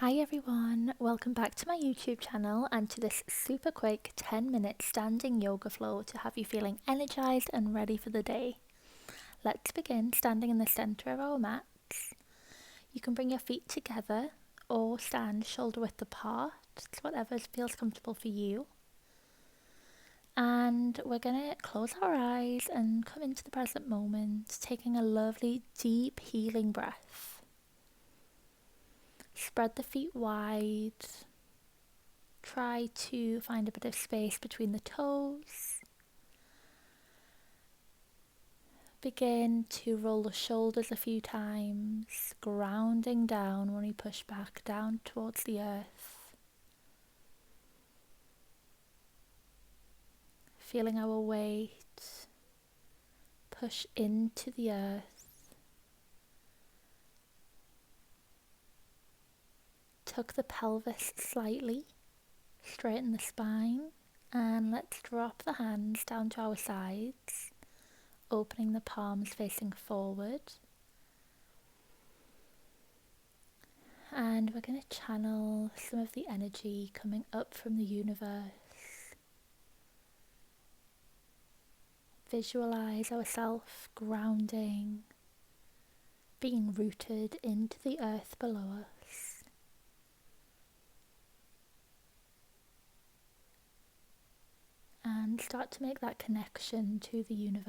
Hi everyone, welcome back to my YouTube channel and to this super quick 10-minute standing yoga flow to have you feeling energized and ready for the day. Let's begin standing in the center of our mats. You can bring your feet together or stand shoulder width apart. It's whatever feels comfortable for you. And we're going to close our eyes and come into the present moment, taking a lovely deep healing breath. Spread the feet wide. Try to find a bit of space between the toes. Begin to roll the shoulders a few times, grounding down when we push back down towards the earth. Feeling our weight push into the earth. Tuck the pelvis slightly, straighten the spine, and let's drop the hands down to our sides, opening the palms facing forward. And we're going to channel some of the energy coming up from the universe. Visualize ourselves grounding, being rooted into the earth below us. And start to make that connection to the universe.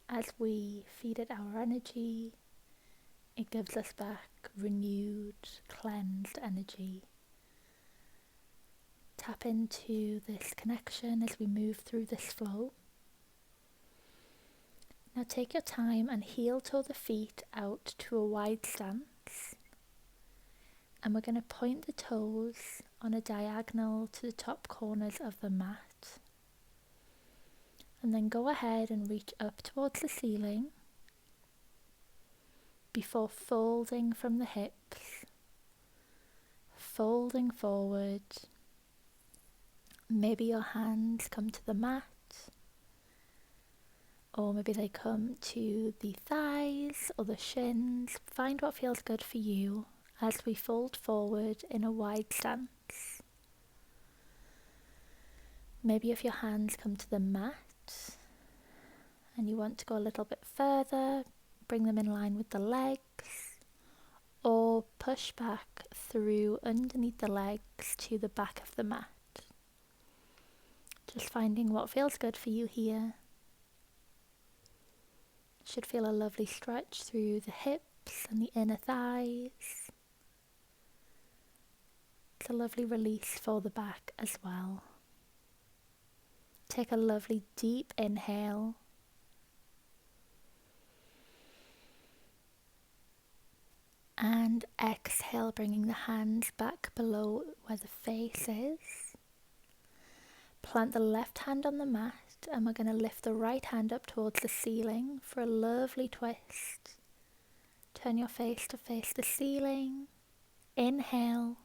As we feed it our energy, it gives us back renewed, cleansed energy. Tap into this connection as we move through this flow. Now take your time and heel toe the feet out to a wide stance. And we're going to point the toes on a diagonal to the top corners of the mat. And then go ahead and reach up towards the ceiling before folding from the hips, folding forward. Maybe your hands come to the mat, or maybe they come to the thighs or the shins. Find what feels good for you as we fold forward in a wide stance. Maybe if your hands come to the mat and you want to go a little bit further, bring them in line with the legs, or push back through underneath the legs to the back of the mat. Just finding what feels good for you here. Should feel a lovely stretch through the hips and the inner thighs. It's a lovely release for the back as well. Take a lovely deep inhale. And exhale, bringing the hands back below where the face is. Plant the left hand on the mat and we're going to lift the right hand up towards the ceiling for a lovely twist. Turn your face to face the ceiling. Inhale.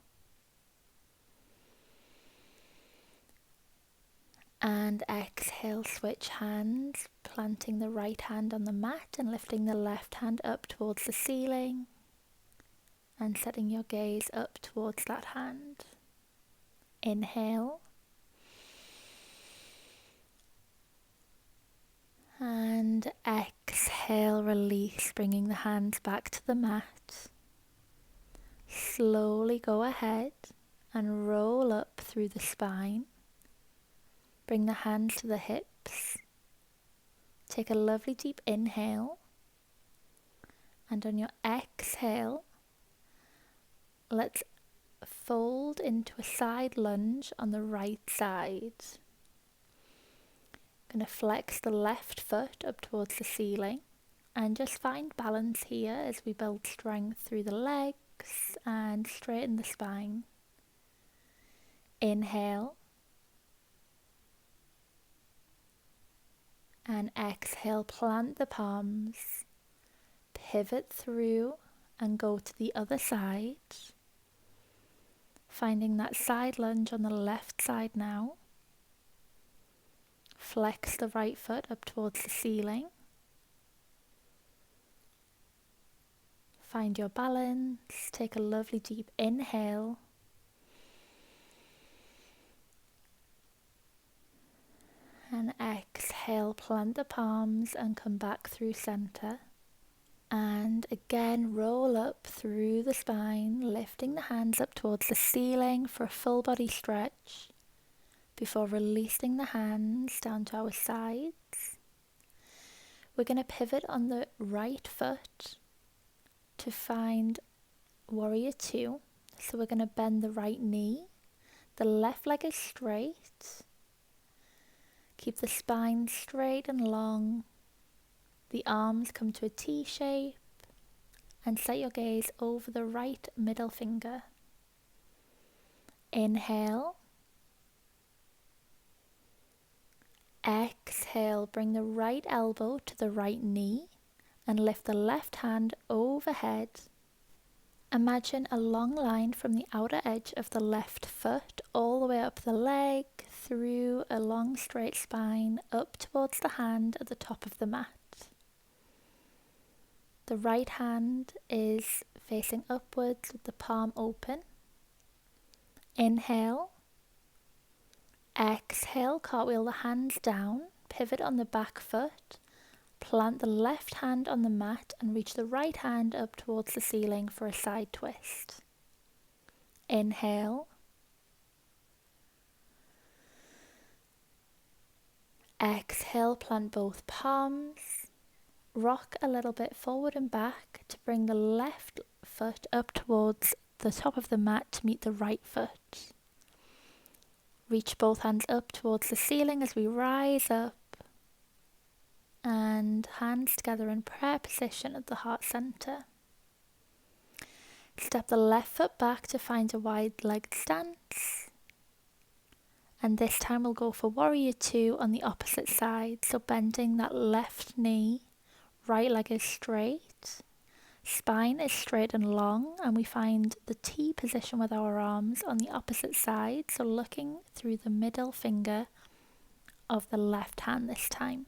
And exhale, switch hands, planting the right hand on the mat and lifting the left hand up towards the ceiling and setting your gaze up towards that hand. Inhale. And exhale, release, bringing the hands back to the mat. Slowly go ahead and roll up through the spine. Bring the hands to the hips. Take a lovely deep inhale. And on your exhale, let's fold into a side lunge on the right side. Going to flex the left foot up towards the ceiling and just find balance here as we build strength through the legs and straighten the spine. Inhale. And exhale, plant the palms, pivot through and go to the other side. Finding that side lunge on the left side now. Flex the right foot up towards the ceiling. Find your balance. Take a lovely deep inhale. And exhale, plant the palms and come back through center. And again, roll up through the spine, lifting the hands up towards the ceiling for a full body stretch before releasing the hands down to our sides. We're going to pivot on the right foot to find Warrior Two. So we're going to bend the right knee. The left leg is straight. Keep the spine straight and long. The arms come to a T shape and set your gaze over the right middle finger. Inhale. Exhale, bring the right elbow to the right knee and lift the left hand overhead. Imagine a long line from the outer edge of the left foot all the way up the leg, through a long straight spine, up towards the hand at the top of the mat. The right hand is facing upwards with the palm open. Inhale. Exhale, cartwheel the hands down, pivot on the back foot, plant the left hand on the mat and reach the right hand up towards the ceiling for a side twist. Inhale. Exhale, plant both palms. Rock a little bit forward and back to bring the left foot up towards the top of the mat to meet the right foot. Reach both hands up towards the ceiling as we rise up. And hands together in prayer position at the heart center. Step the left foot back to find a wide-legged stance. And this time we'll go for Warrior Two on the opposite side. So bending that left knee. Right leg is straight, spine is straight and long, and we find the T position with our arms on the opposite side, so looking through the middle finger of the left hand this time.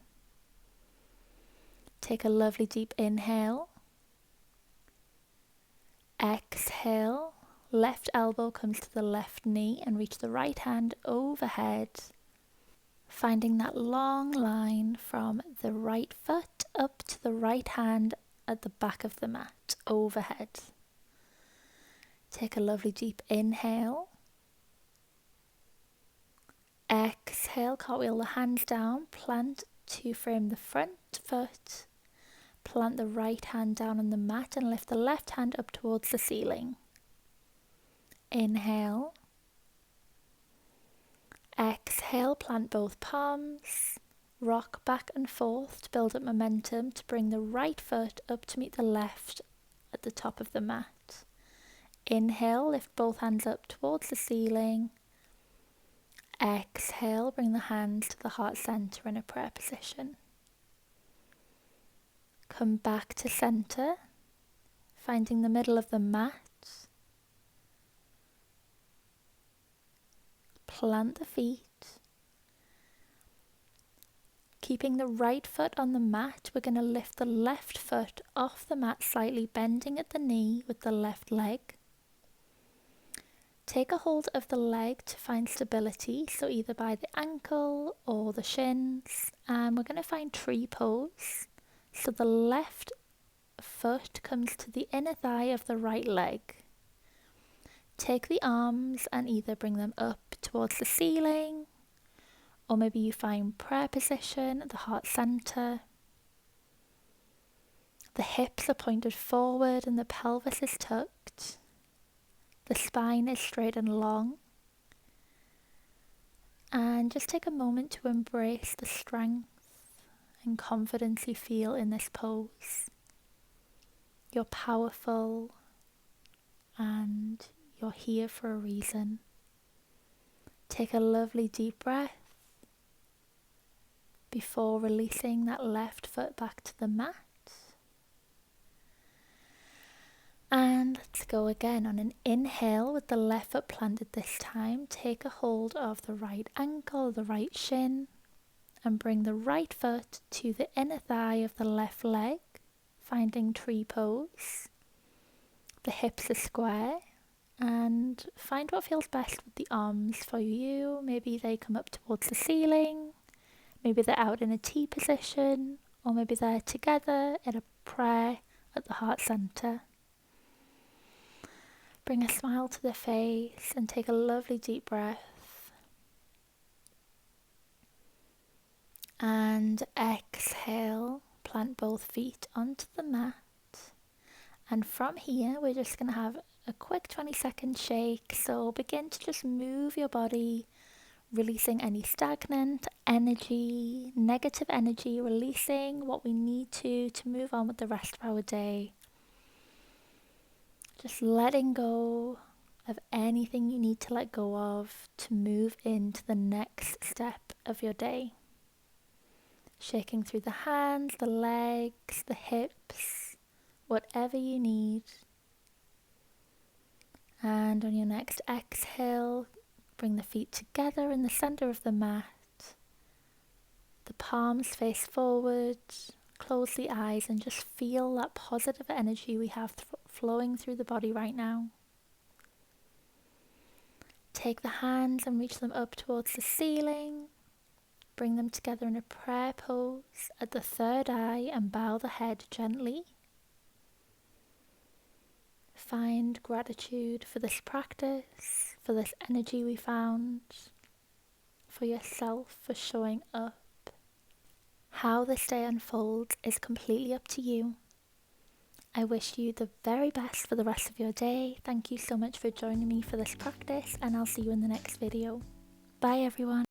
Take a lovely deep inhale. Exhale, left elbow comes to the left knee and reach the right hand overhead. Finding that long line from the right foot up to the right hand at the back of the mat, overhead. Take a lovely deep inhale. Exhale, cartwheel the hands down, plant to frame the front foot. Plant the right hand down on the mat and lift the left hand up towards the ceiling. Inhale. Exhale, plant both palms, rock back and forth to build up momentum to bring the right foot up to meet the left at the top of the mat. Inhale, lift both hands up towards the ceiling. Exhale, bring the hands to the heart center in a prayer position. Come back to center, finding the middle of the mat. Plant the feet. Keeping the right foot on the mat, we're going to lift the left foot off the mat slightly, bending at the knee with the left leg. Take a hold of the leg to find stability, so either by the ankle or the shins, and we're going to find tree pose. So the left foot comes to the inner thigh of the right leg. Take the arms and either bring them up towards the ceiling, or maybe you find prayer position at the heart center. The hips are pointed forward and the pelvis is tucked. The spine is straight and long. And just take a moment to embrace the strength and confidence you feel in this pose. You're powerful and you're here for a reason. Take a lovely deep breath before releasing that left foot back to the mat. And let's go again on an inhale with the left foot planted this time. Take a hold of the right ankle, the right shin, and bring the right foot to the inner thigh of the left leg, finding tree pose. the hips are square and find what feels best with the arms for you. Maybe they come up towards the ceiling, maybe they're out in a T position, or maybe they're together in a prayer at the heart center. Bring a smile to the face and take a lovely deep breath. And exhale, plant both feet onto the mat. And from here, we're just going to have a quick 20-second shake. So begin to just move your body, releasing any stagnant energy, negative energy, releasing what we need to move on with the rest of our day. Just letting go of anything you need to let go of to move into the next step of your day. Shaking through the hands, the legs, the hips, whatever you need. And on your next exhale, bring the feet together in the center of the mat. The palms face forward, close the eyes and just feel that positive energy we have flowing through the body right now. Take the hands and reach them up towards the ceiling. Bring them together in a prayer pose at the third eye and bow the head gently. Find gratitude for this practice, for this energy we found, for yourself, for showing up. How this day unfolds is completely up to you. I wish you the very best for the rest of your day. Thank you so much for joining me for this practice, and I'll see you in the next video. Bye everyone.